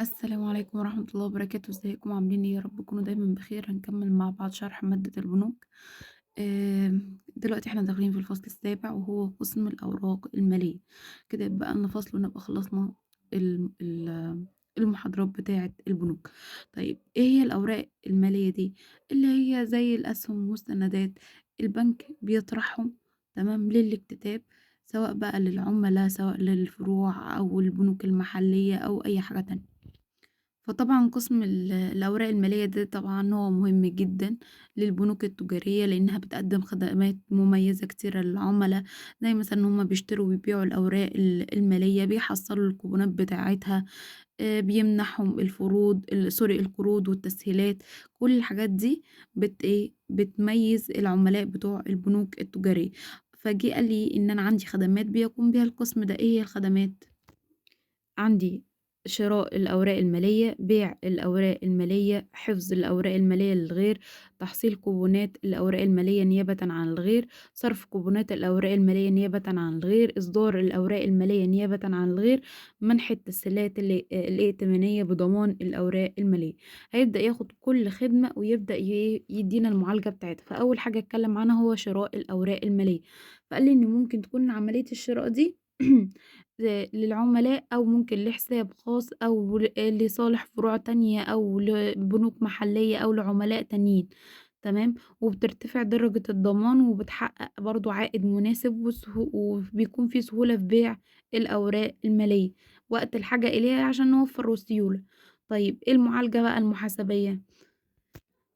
السلام عليكم ورحمة الله وبركاته، ازيكم عاملين ايه؟ يا رب تكونوا دايما بخير. هنكمل مع بعض شرح مادة البنوك. دلوقتي احنا داخلين في الفصل السابع وهو قسم الأوراق المالية. كده يبقى لنا فصل ونبقى خلصنا المحاضرات بتاعة البنوك. طيب ايه هي الأوراق المالية دي؟ اللي هي زي الأسهم والمستندات، البنك بيطرحهم تمام للاكتتاب، سواء بقى للعملاء سواء للفروع أو البنوك المحلية أو أي حاجة تانية. فطبعا قسم الأوراق المالية ده طبعا هو مهم جدا للبنوك التجارية، لأنها بتقدم خدمات مميزة كتيرة للعملاء، زي مثلا إن هما بيشتروا ويبيعوا الأوراق المالية، بيحصلوا الكوبونات بتاعتها، بيمنحهم الفروض سوري القروض والتسهيلات. كل الحاجات دي بتميز العملاء بتوع البنوك التجارية. فجي قال لي إن أنا عندي خدمات بيقوم بيها القسم ده. إيه هي الخدمات؟ عندي شراء الأوراق المالية، بيع الأوراق المالية، حفظ الأوراق المالية للغير، تحصيل كوبونات الأوراق المالية نيابة عن الغير، صرف كوبونات الأوراق المالية نيابة عن الغير، إصدار الأوراق المالية نيابة عن الغير، منح التسهيلات الائتمانية بضمان الأوراق المالية. هيبدأ ياخد كل خدمة ويبدأ يدينا المعالجة بتاعتها. فأول حاجة اتكلم عنها هو شراء الأوراق المالية. فقال لي إن ممكن تكون عملية الشراء دي للعملاء، أو ممكن لحساب خاص، أو لصالح فروع تانية، أو لبنوك محلية، أو لعملاء تانيين. تمام. وبترتفع درجة الضمان وبتحقق برضو عائد مناسب وبيكون في سهولة في بيع الأوراق المالية وقت الحاجة إليها عشان نوفر السيولة. طيب ايه المعالجة بقى المحاسبية؟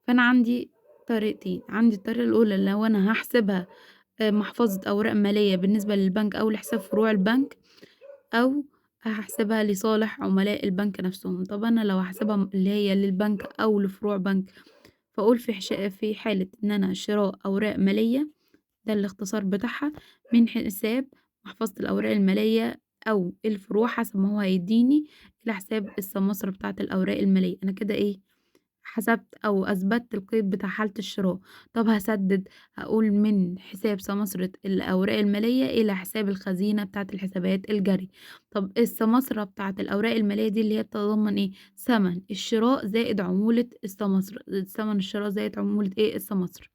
فأنا عندي طريقتين. عندي الطريقة الأولى لو أنا هحسبها محفظة أوراق مالية بالنسبة للبنك أو لحساب فروع البنك، أو هحسبها لصالح عملاء البنك نفسهم. طب أنا لو هحسبها اللي هي للبنك أو لفروع بنك، فأقول في حالة إن أنا شراء أوراق مالية، ده الاختصار بتاعها، من حساب محفظة الأوراق المالية أو الفروع حسب ما هو هيديني، إلى حساب السماسرة بتاعة الأوراق المالية. أنا كده حسبت أو أثبتت القيد بتاع حالة الشراء. طب هسدد، هقول من حساب سمسرة الأوراق المالية إلى حساب الخزينة بتاعة الحسابات الجارية. طب السمسرة بتاعة الأوراق المالية دي اللي هي بتتضمن ثمن الشراء زائد عمولة السمسرة، ثمن الشراء زائد عمولة السمسرة.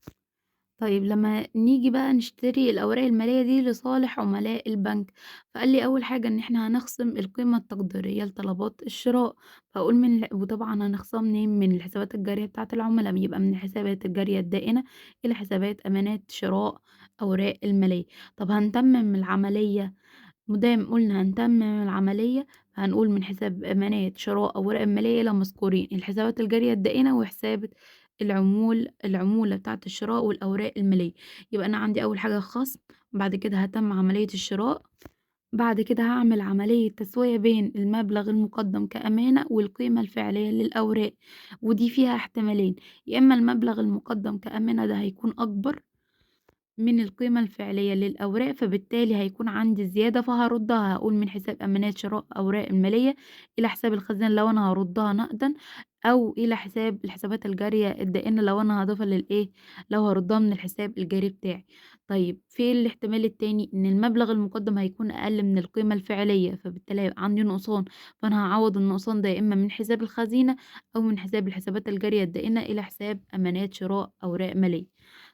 طيب لما نيجي بقى نشتري الأوراق المالية دي لصالح عملاء البنك، فقال لي أول حاجة إن إحنا هنخصم القيمة التقديرية لطلبات الشراء. فأقول وطبعا هنخصم منين؟ من الحسابات الجارية بتاعة العملاء، يبقى من الحسابات الجارية الدائنة إلى حسابات أمانات شراء أوراق المالية. طب هنتمم العملية، مادام قلنا هنتمم العملية، فهنقول من حساب أمانات شراء أوراق مالية إلى مذكورين الحسابات الجارية الدائنة وحساب العمولة بتاعة الشراء والأوراق المالية. يبقى أنا عندي أول حاجة خصم، بعد كده هتم عملية الشراء، بعد كده هعمل عملية تسوية بين المبلغ المقدم كأمانة والقيمة الفعلية للأوراق. ودي فيها احتمالين: يا إما المبلغ المقدم كأمانة ده هيكون أكبر من القيمة الفعلية للأوراق، فبالتالي هيكون عندي زيادة فهاردها، هاقول من حساب أمانات شراء أوراق المالية إلى حساب الخزانة لو أنا هاردها نقدًا، أو إلى حساب الحسابات الجارية الدائنة لو أنا هاضيفها لو هاردها من الحساب الجاري بتاعي. طيب في الاحتمال التاني إن المبلغ المقدم هيكون أقل من القيمة الفعلية، فبالتالي هيبقى عندي نقصان، فأنا هاعوض النقصان ده يا إما من حساب الخزينة أو من حساب الحسابات الجارية الدائنة إلى حساب أمانات شراء أوراق مالية.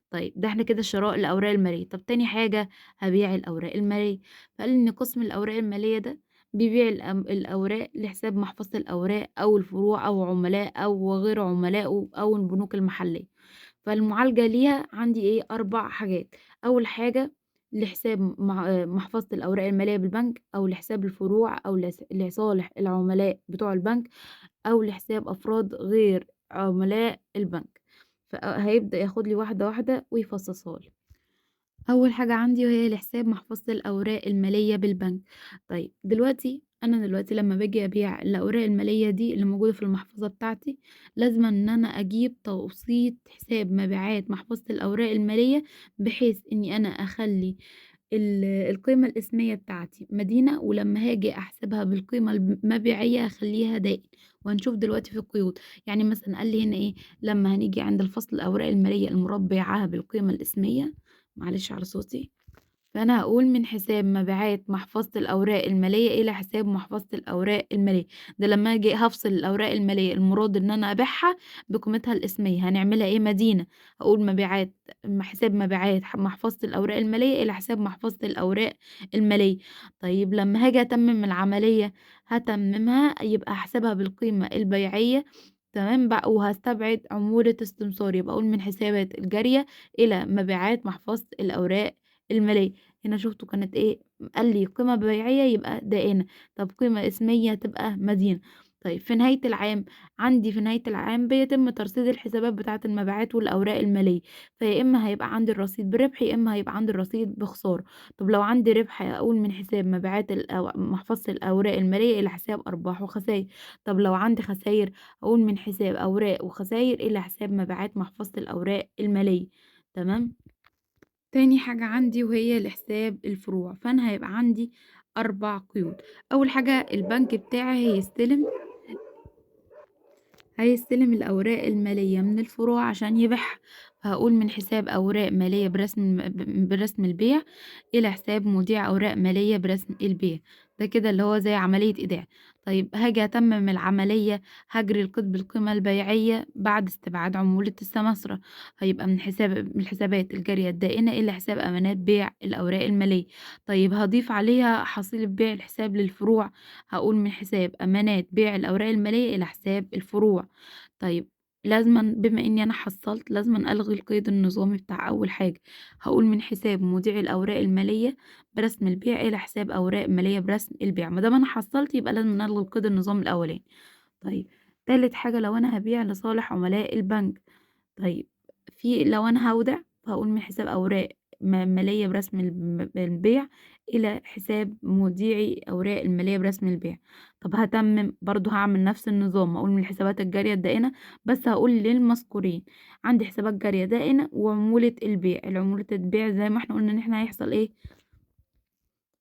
طيب ده إحنا كده شراء الأوراق المالية. طب تاني حاجة هابيع الأوراق المالية. فقال لي إن قسم الأوراق المالية ده بيبيع الأوراق لحساب محفظة الأوراق أو الفروع أو عملاء أو غير عملائه أو البنوك المحلية. فالمعالجة ليها عندي 4 حاجات: أول حاجة لحساب محفظة الأوراق المالية بالبنك، أو لحساب الفروع، أو لصالح العملاء بتوع البنك، أو لحساب أفراد غير عملاء البنك. فهيبدأ ياخد لي واحدة واحدة ويفصصها لي. أول حاجة عندي وهي لحساب محفظة الأوراق المالية بالبنك. طيب أنا دلوقتي لما باجي أبيع الأوراق المالية دي اللي موجودة في المحفظة بتاعتي، لازم إن أنا أجيب توثيق حساب مبيعات محفظة الأوراق المالية، بحيث إني أنا أخلي القيمة الإسمية بتاعتي مدينة، ولما هاجي أحسبها بالقيمة المبيعية أخليها دائن. وهنشوف دلوقتي في القيود. يعني مثلا قال لي هنا لما هنيجي عند الفصل الأوراق المالية المراد بيعها بالقيمة الإسمية، معلش على صوتي. فأنا هاقول من حساب مبيعات محفظة الأوراق المالية إلى حساب محفظة الأوراق المالية. ده لمّا آجي هافصل الأوراق المالية المراد إن أنا أبيعها بقيمتها الإسمية، هنعملها إيه مدينة، هاقول مبيعات حساب مبيعات محفظة الأوراق المالية إلى حساب محفظة الأوراق المالية. طيب لمّا هاجي أتمم العملية هاتممها يبقى هاحسبها بالقيمة البيعية، تمام وهاستبعد عمولة استمسار، يبقى أقول من حسابات الجارية إلى مبيعات محفظة الأوراق المالية. هنا شُفتوا كانت إيه، قال لي قيمة بيعية يبقى دائنة، طب قيمة اسمية تبقى مدينة. طيب في نهاية العام، عندي في نهاية العام بيتم ترصيد الحسابات بتاعة المبيعات والأوراق المالية، فيا إما هيبقى عندي الرصيد بربح، يا إما هيبقى عندي الرصيد بخسارة. طب لو عندي ربح أقول من حساب مبيعات محفظة الأوراق المالية إلى حساب أرباح وخساير. طب لو عندي خساير أقول من حساب أوراق وخساير إلى حساب مبيعات محفظة الأوراق المالية، تمام؟ تاني حاجة عندي وهي لحساب الفروع، فأنا هيبقى عندي 4 قيود. أول حاجة البنك بتاعي هيستلم الأوراق المالية من الفروع عشان يبيعها، فهاقول من حساب أوراق مالية برسم البيع إلى حساب موديع أوراق مالية برسم البيع، ده كده اللي هو زي عملية إيداع. طيب هاجي أتمم العملية، هاجري القيد بالقيمة البيعية بعد استبعاد عمولة السماسرة، هيبقى من الحسابات الجارية الدائنة إلى حساب أمانات بيع الأوراق المالية. طيب هاضيف عليها حصيلة بيع الحساب للفروع، هاقول من حساب أمانات بيع الأوراق المالية إلى حساب الفروع. طيب لازمًا بما إني أنا حصّلت لازمًا ألغي القيد النظامي بتاع أول حاجة، هاقول من حساب موديع الأوراق المالية برسم البيع إلى حساب أوراق مالية برسم البيع، ما دام أنا حصّلت يبقى لازمًا ألغي القيد النظامي الأولاني. طيب تالت حاجة لو أنا هابيع لصالح عملاء البنك، طيب لو أنا هاودع فهاقول من حساب أوراق مالية برسم البيع إلى حساب موديعي أوراق المالية برسم البيع. طب هاتمم برضه هاعمل نفس النظام، هاقول من الحسابات الجارية الدائنة بس هاقول للمذكورين، عندي حسابات جارية دائنة وعمولة البيع، عمولة البيع زي ما إحنا قلنا إن إحنا هيحصل إيه،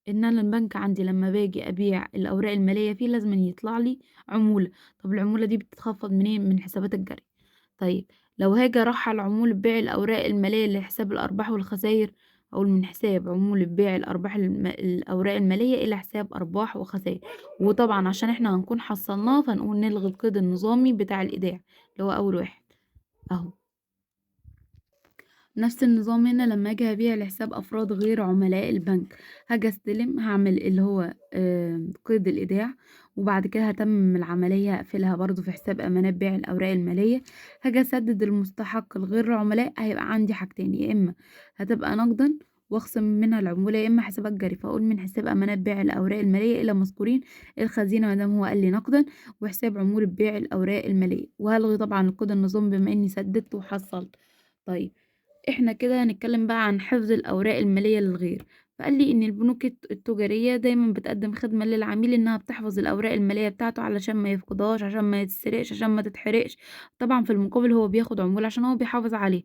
إن أنا البنك عندي لمّا باجي أبيع الأوراق المالية فيه لازمًا يطلع لي عمولة، طب العمولة دي بتتخفض منين؟ من الحسابات الجارية. طيب لو هاجي أرحّل عمولة بيع الأوراق المالية لحساب الأرباح والخساير، أقول من حساب عمولة بيع الأوراق المالية إلى حساب أرباح وخساير، وطبعًا عشان إحنا هنكون حصّلناه فنقول نلغي القيد النظامي بتاع الإيداع اللي هو أول واحد أهو. نفس النظام هنا لما اجي ابيع لحساب افراد غير عملاء البنك، هاجي استلم هعمل اللي هو قيد الايداع، وبعد كده هتمم العملية هقفلها برضو في حساب امانات بيع الاوراق المالية. هاجي اسدد المستحق الغير عملاء، هيبقى عندي حاجتين، يا اما هتبقى نقدا واخصم منها العمولة، يا اما حسابات جارية، فاقول من حساب امانات بيع الاوراق المالية الى مذكورين الخزينة ما دام هو قال لي نقدا، وحساب عمولة بيع الاوراق المالية، وهلغي طبعا الكود النظام بما اني سددت وحصلت. طيب إحنا كده هنتكلم بقى عن حفظ الأوراق المالية للغير. فقال لي إن البنوك التجارية دايما بتقدم خدمة للعميل إنها بتحفظ الأوراق المالية بتاعته علشان ما يفقدهاش، عشان ما يتسرقش، عشان ما تتحرقش، طبعا في المقابل هو بياخد عمولة عشان هو بيحافظ عليه.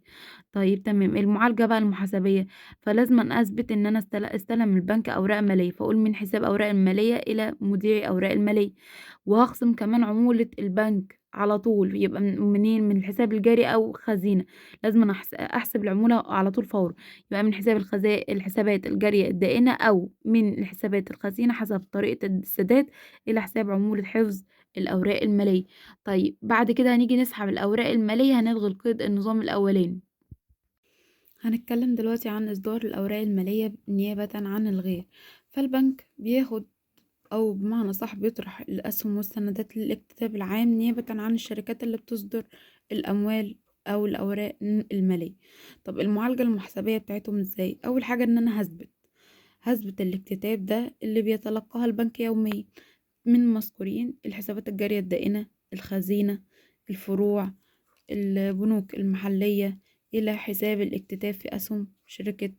طيب تمام، المعالجة بقى المحاسبية، فلازما أثبت إن أنا استلم البنك أوراق مالية، فأقول من حساب أوراق المالية إلى مدير أوراق المالية، وهخصم كمان عمولة البنك على طول، يبقى منين، من الحساب الجاري أو خزينة، لازمًا أحسب العمولة على طول فورًا، يبقى من حساب الحسابات الجارية الدائنة أو من الحسابات الخزينة حسب طريقة السداد إلى حساب عمولة حفظ الأوراق المالية. طيب بعد كده هنيجي نسحب الأوراق المالية، هنلغي القيد النظام الأولاني. هنتكلم دلوقتي عن إصدار الأوراق المالية نيابة عن الغير. فالبنك بياخد أو بمعنى صح بيطرح الأسهم والسندات للاكتتاب العام نيابة عن الشركات اللي بتصدر الأموال أو الأوراق المالية. طب المعالجة المحاسبية بتاعتهم ازاي؟ أول حاجة إن أنا هثبت الاكتتاب ده اللي بيتلقاها البنك يوميا من مذكورين الحسابات الجارية الدائنة، الخزينة، الفروع، البنوك المحلية، إلى حساب الاكتتاب في أسهم شركة،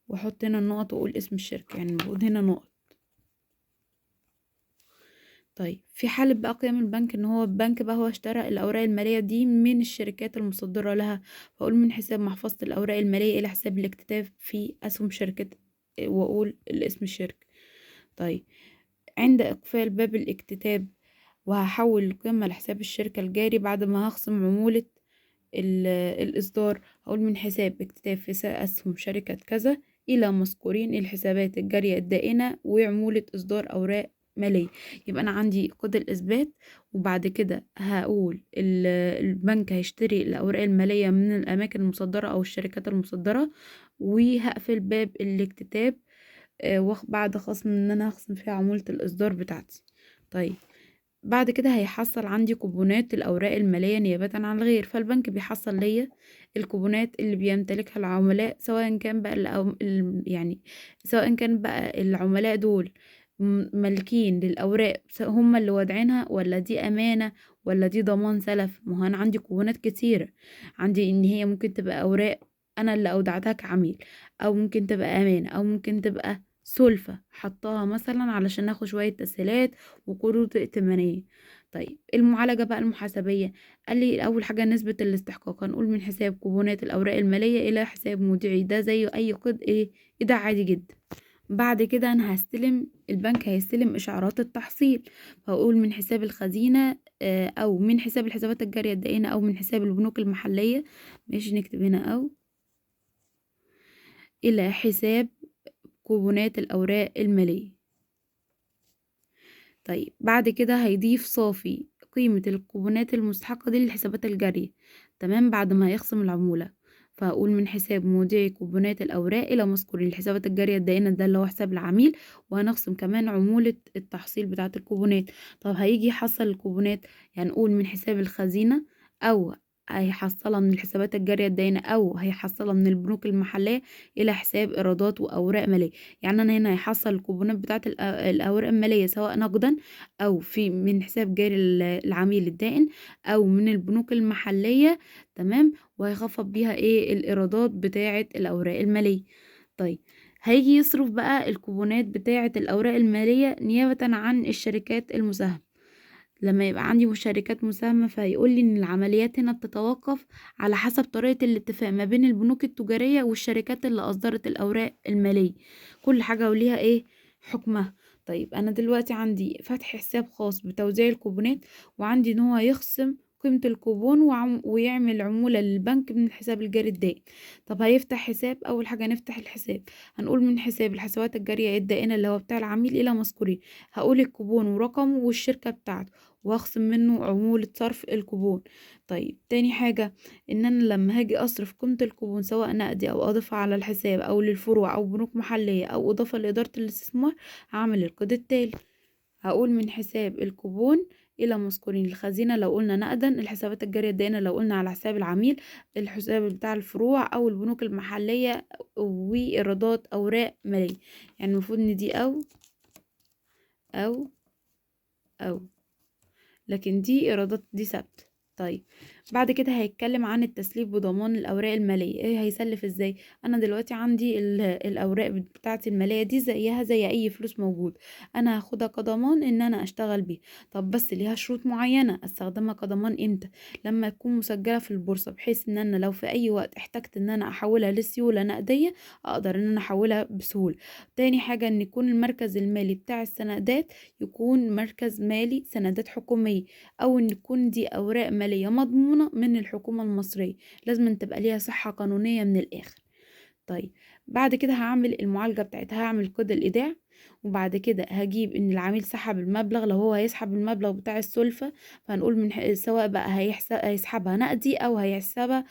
وأحط هنا النقط وأقول اسم الشركة، يعني المفروض هنا نقط. طيب في حالة بقى قيام البنك ان هو البنك بقى هو اشترى الأوراق المالية دي من الشركات المصدرة لها، فأقول من حساب محفظة الأوراق المالية إلى حساب الاكتتاب في أسهم شركة، وأقول الاسم الشركة. طيب عند إقفال باب الاكتتاب وهحول القيمة لحساب الشركة الجاري بعد ما هخصم عمولة الإصدار، هقول من حساب اكتتاب في أسهم شركة كذا إلى مذكورين الحسابات الجارية الدائنة وعمولة إصدار أوراق مالية. يبقى أنا عندي قيد الإثبات، وبعد كده هقول البنك هيشتري الأوراق المالية من الأماكن المصدرة أو الشركات المصدرة، وهقفل باب الاكتتاب بعد خصم إن أنا هخصم فيها عمولة الإصدار بتاعتي. طيب بعد كده هيحصل عندي كوبونات الأوراق المالية نيابة عن الغير، فالبنك بيحصل ليا الكوبونات اللي بيمتلكها العملاء، سواء كان بقى يعني سواء كان بقى العملاء دول مالكين للأوراق هم اللي وادعينها، ولا دي أمانة، ولا دي ضمان سلف. ما هو أنا عندي كوبونات كتيرة، عندي إن هي ممكن تبقى أوراق أنا اللي أودعتها كعميل، أو ممكن تبقى أمانة، أو ممكن تبقى سلفة حطاها مثلا علشان اخد شوية تسهيلات وقروض ائتمانية. طيب المعالجة بقى المحاسبية، قال لي أول حاجة نسبة الاستحقاق، هنقول من حساب كوبونات الأوراق المالية إلى حساب مودعي، ده زي أي قيد إيداع عادي جدا. بعد كده أنا البنك هيستلم إشعارات التحصيل، فأقول من حساب الخزينة أو من حساب الحسابات الجارية الدائنة أو من حساب البنوك المحلية، ماشي نكتب هنا أو، إلى حساب كوبونات الأوراق المالية. طيب بعد كده هيضيف صافي قيمة الكوبونات المستحقة دي للحسابات الجارية، تمام، بعد ما هيخصم العمولة. فهقول من حساب مودعي كوبونات الأوراق إلى مذكور الحسابات الجارية الدائنة، ده اللي هو حساب العميل، وهنخصم كمان عمولة التحصيل بتاعة الكوبونات. طب هيجي يحصل الكوبونات، يعني نقول من حساب الخزينة، أو هيحصلها من الحسابات الجارية الدائنة، أو هيحصلها من البنوك المحلية إلى حساب إيرادات وأوراق مالية. يعني أنا هنا هيحصل الكوبونات بتاعة الأوراق المالية سواء نقدا أو من حساب جاري العميل الدائن أو من البنوك المحلية، تمام، وهيخفض بيها الإيرادات بتاعة الأوراق المالية. طيب هيجي يصرف بقى الكوبونات بتاعة الأوراق المالية نيابة عن الشركات المساهمة. لما يبقى عندي مشاركات مساهمة، فيقول لي إن العمليات هنا بتتوقف على حسب طريقة الاتفاق ما بين البنوك التجارية والشركات اللي أصدرت الأوراق المالية، كل حاجة وليها حكمها. طيب أنا دلوقتي عندي فتح حساب خاص بتوزيع الكوبونات، وعندي إن هو يخصم قيمة الكوبون ويعمل عمولة للبنك من الحساب الجاري الدائم. طب هيفتح حساب، أول حاجة نفتح الحساب، هنقول من حساب الحسابات الجارية الدائنة اللي هو بتاع العميل إلى مذكورين، هقول الكوبون ورقمه والشركة بتاعته، واخصم منه عمولة صرف الكوبون. طيب تاني حاجة، ان انا لما هاجي اصرف قيمة الكوبون سواء نقدي او اضافة على الحساب او للفروع او بنوك محلية او اضافة لادارة الاستثمار، هعمل القيد التالي، هقول من حساب الكوبون الى مذكورين الخزينة لو قلنا نقدا، الحسابات الجارية الدائنة لو قلنا على حساب العميل، الحساب بتاع الفروع او البنوك المحلية، وايرادات اوراق مالية. يعني المفروض ان دي او او لكن دي ايرادات دي ثابته. طيب بعد كده هيتكلم عن التسليف بضمان الاوراق الماليه، هيسلف ازاي. انا دلوقتي عندي الاوراق بتاعتي الماليه دي زيها زي اي فلوس موجود، انا هاخدها كضمان ان انا اشتغل بيها. طب بس ليها شروط معينه، استخدمها كضمان امتى؟ لما تكون مسجله في البورصه، بحيث ان انا لو في اي وقت احتجت ان انا احولها لسيوله نقديه اقدر ان انا احولها بسهوله. تاني حاجه ان يكون المركز المالي بتاع السندات يكون مركز مالي سندات حكوميه، او ان تكون دي اوراق ماليه مضمونه من الحكومه المصريه، لازم أن تبقى ليها صحه قانونيه من الاخر. طيب بعد كده هعمل المعالجه بتاعتها، هعمل كود الايداع، وبعد كده هجيب ان العميل سحب المبلغ، لو هو هيسحب المبلغ بتاع السلفة، فهنقول سواء بقى هيسحبها نقدي او هيسحبها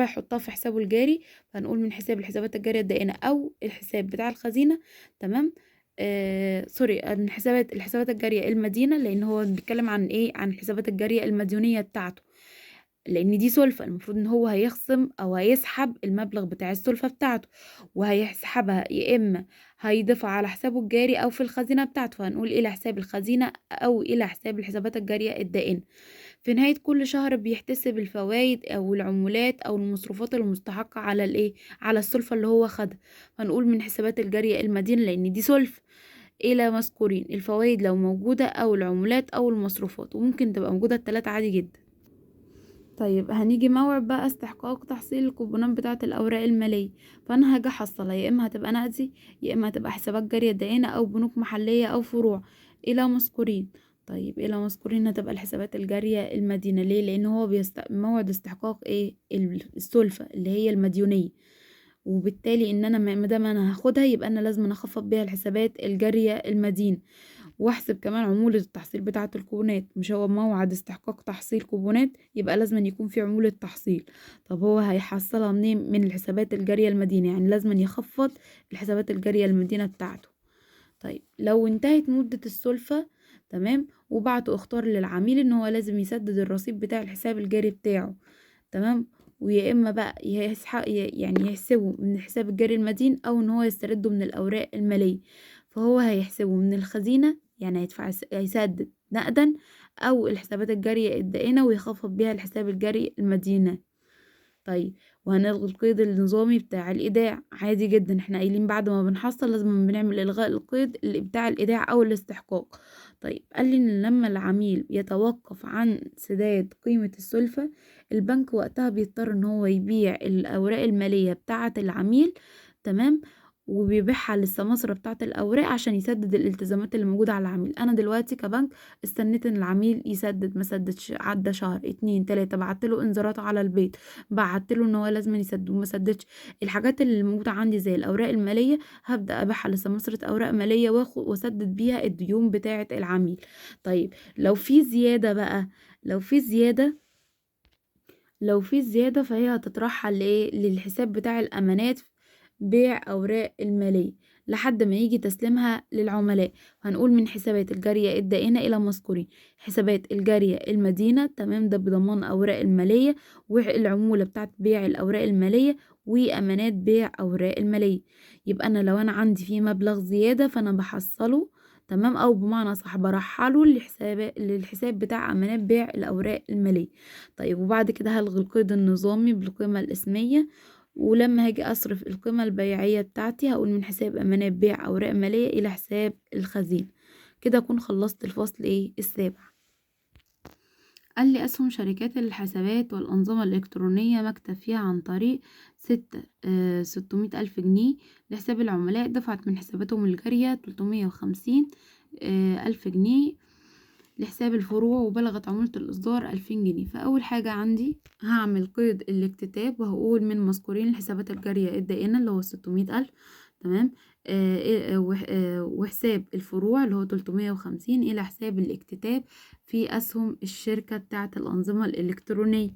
يحطها في حسابه الجاري، فهنقول من حساب الحسابات الجارية الدائنة او الحساب بتاع الخزينة، تمام. سوري، من الحسابات الجارية المدينة، لان هو بيتكلم عن عن الحسابات الجارية المديونية بتاعته، لان دي سلفة، المفروض ان هو هيخصم او هيسحب المبلغ بتاع السلفة بتاعته، وهيسحبها يا اما هيضيفها على حسابه الجاري او في الخزينة بتاعته، فهنقول الى حساب الخزينة او الى حساب الحسابات الجارية الدائنة. في نهاية كل شهر بيحتسب الفوائد او العمولات او المصروفات المستحقة على على السلفة اللي هو خدها، فنقول من حسابات الجارية المدينة لان دي سلفة الى مذكورين الفوائد لو موجودة او العمولات او المصروفات، وممكن تبقى موجودة التلاتة عادي جدا. طيب هنيجي موعد بقى استحقاق تحصيل الكوبونات بتاعة الأوراق المالية، فأنا هاجي أحصلها يا إما هتبقى نقدي يا إما هتبقى حسابات جارية دائنة أو بنوك محلية أو فروع إلى مذكورين. طيب إلى مذكورين هتبقى الحسابات الجارية المدينة، ليه؟ لأن هو موعد استحقاق السلفة اللي هي المديونية، وبالتالي إن أنا ما دام أنا هاخدها يبقى أنا لازم أخفض بيها الحسابات الجارية المدينة، واحسب كمان عمولة التحصيل بتاعة الكوبونات. مش هو موعد استحقاق تحصيل كوبونات يبقى لازم يكون في عمولة تحصيل. طب هو هيحصلها منين؟ من الحسابات الجارية المدينة، يعني لازم يخفض الحسابات الجارية المدينة بتاعته. طيب لو انتهت مدة السلفة تمام وبعتوا اختار للعميل ان هو لازم يسدد الرصيد بتاع الحساب الجاري بتاعه تمام، ويا اما بقى يعني يحسبه من الحساب الجاري المدين او ان هو يسترده من الاوراق المالية. فهو هيحسبه من الخزينة، يعني هيسدد نقدا، او الحسابات الجارية الدائنة ويخفض بيها الحساب الجاري المدينة. طيب وهنلغي القيد النظامي بتاع الإيداع عادي جدا، احنا قايلين بعد ما بنحصل لازم بنعمل إلغاء القيد اللي بتاع الإيداع أو الاستحقاق. طيب قال لي إن لما العميل يتوقف عن سداد قيمة السلفة البنك وقتها بيضطر إن هو يبيع الأوراق المالية بتاعة العميل تمام، وبيبيعها للسماسرة بتاعة الأوراق عشان يسدد الالتزامات اللي موجودة على العميل. أنا دلوقتي كبنك استنيت إن العميل يسدد، ما سددش، عدى شهر 2 3 بعتله إنذارات على البيت، بعتله ان هو لازم يسدد وما سددش، الحاجات اللي موجوده عندي زي الاوراق الماليه هبدا ابيعها لسمسره اوراق ماليه واسدد بيها الديون بتاعه العميل. طيب لو في زياده بقى، لو في زياده لو في زياده فهي هتترحل لايه؟ للحساب بتاع الامانات، بيع اوراق الماليه لحد ما يجي تسليمها للعملاء. هنقول من حسابات الجارية الدائنة إلى مذكورين. حسابات الجارية المدينة تمام ده بضمان أوراق المالية والعمولة بتاعت بيع الأوراق المالية وأمانات بيع أوراق المالية. يبقى أنا لو أنا عندي فيه مبلغ زيادة فأنا بحصله تمام، أو بمعنى صح برحله للحساب بتاع أمانات بيع الأوراق المالية. طيب وبعد كده هلغي القيد النظامي بالقيمة الاسمية، ولما هاجي أصرف القيمة البيعية بتاعتي هقول من حساب أمانات بيع أوراق مالية إلى حساب الخزينة. كده أكون خلصت الفصل السابع. قال لي أسهم شركات الحسابات والأنظمة الإلكترونية مكتب فيها عن طريق 600,000 جنيه لحساب العملاء، دفعت من حساباتهم الجارية 350,000 جنيه لحساب الفروع وبلغت عمولة الإصدار 2000 جنيه. فأول حاجة عندي هعمل قيد الاكتتاب وهقول من مذكورين الحسابات الجارية الدائنة اللي هو 600,000 تمام، وحساب الفروع اللي هو 350 إلى حساب الاكتتاب في أسهم الشركة بتاعة الأنظمة الإلكترونية.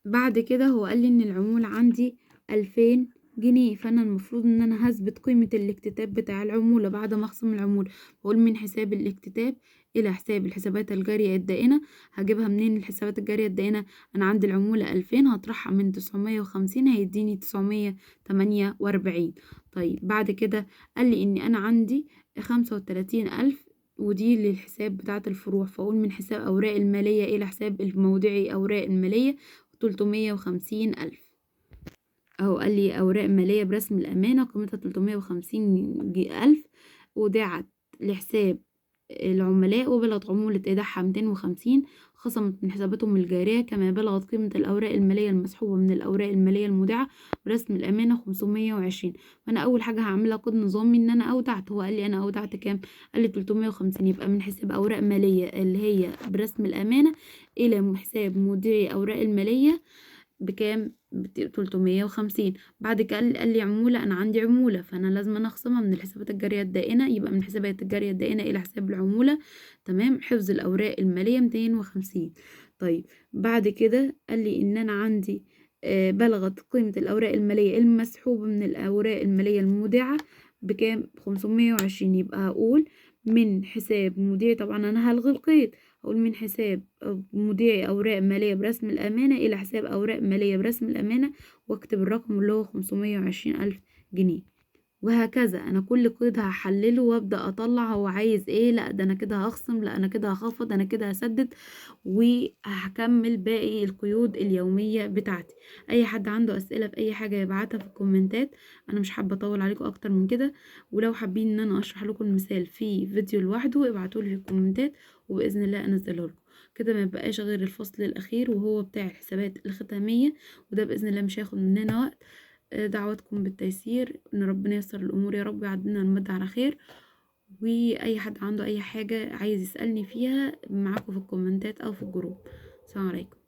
بعد كده هو قال لي إن العمولة عندي 2000 جنيه، فأنا المفروض إن أنا هثبت قيمة الاكتتاب بتاع العمولة بعد ما أخصم العمولة. بقول من حساب الاكتتاب إلى حساب الحسابات الجارية الدائنة. هجيبها منين الحسابات الجارية الدائنة؟ أنا عندي العمولة 2000 هطرحها من 950 هيديني 948. طيب بعد كده قال لي إن أنا عندي 35,000 ودي للحساب بتاعة الفروع، فأقول من حساب أوراق المالية إلى حساب المودعي أوراق المالية 350,000 أهو. قال لي أوراق مالية برسم الأمانة قيمتها 350,000 ودعت لحساب العملاء وبلغت عمولة إيداعها 250، خصمت من حساباتهم الجارية كما بلغت قيمة الأوراق المالية المسحوبة من الأوراق المالية المودعة برسم الأمانة 520. فأنا أول حاجة هعملها كود نظامي إن أنا أودعت. هو قال لي أنا أودعت كام؟ قال لي 350، يبقى من حساب أوراق مالية اللي هي برسم الأمانة إلى حساب مودعي أوراق المالية بكام؟ 350. بعد كده قال لي عمولة، أنا عندي عمولة فأنا لازم أنا أخصمها من الحسابات الجارية الدائنة، يبقى من حسابات الجارية الدائنة إلى حساب العمولة تمام حفظ الأوراق المالية 250. طيب بعد كده قال لي إن أنا عندي بلغت قيمة الأوراق المالية المسحوبة من الأوراق المالية المودعة بكام؟ 520. يبقى هقول من حساب مودعي، طبعا أنا هلغي القيد، هقول من حساب مودعي أوراق مالية برسم الأمانة إلى حساب أوراق مالية برسم الأمانة واكتب الرقم اللي هو 520,000 جنيه. وهكذا أنا كل قيد هحلله وأبدأ أطلع هو عايز إيه، لأ ده أنا كده هخصم، لأ أنا كده هخفض، أنا كده هسدد، وهكمل باقي القيود اليومية بتاعتي. أي حد عنده أسئلة في أي حاجة يبعتها في الكومنتات، أنا مش حابة أطول عليكم أكتر من كده. ولو حابين إن أنا أشرح لكم المثال في فيديو لوحده ابعتولي في الكومنتات وبإذن الله أنزله لكم. كده ما يبقاش غير الفصل الأخير وهو بتاع الحسابات الختامية، وده بإذن الله مش هياخد مننا وقت. دعواتكم بالتيسير ان ربنا ييسر الامور يا رب ويعدينا المدة على خير. واي حد عنده اي حاجة عايز يسألني فيها معاكم في الكومنتات او في الجروب. السلام عليكم.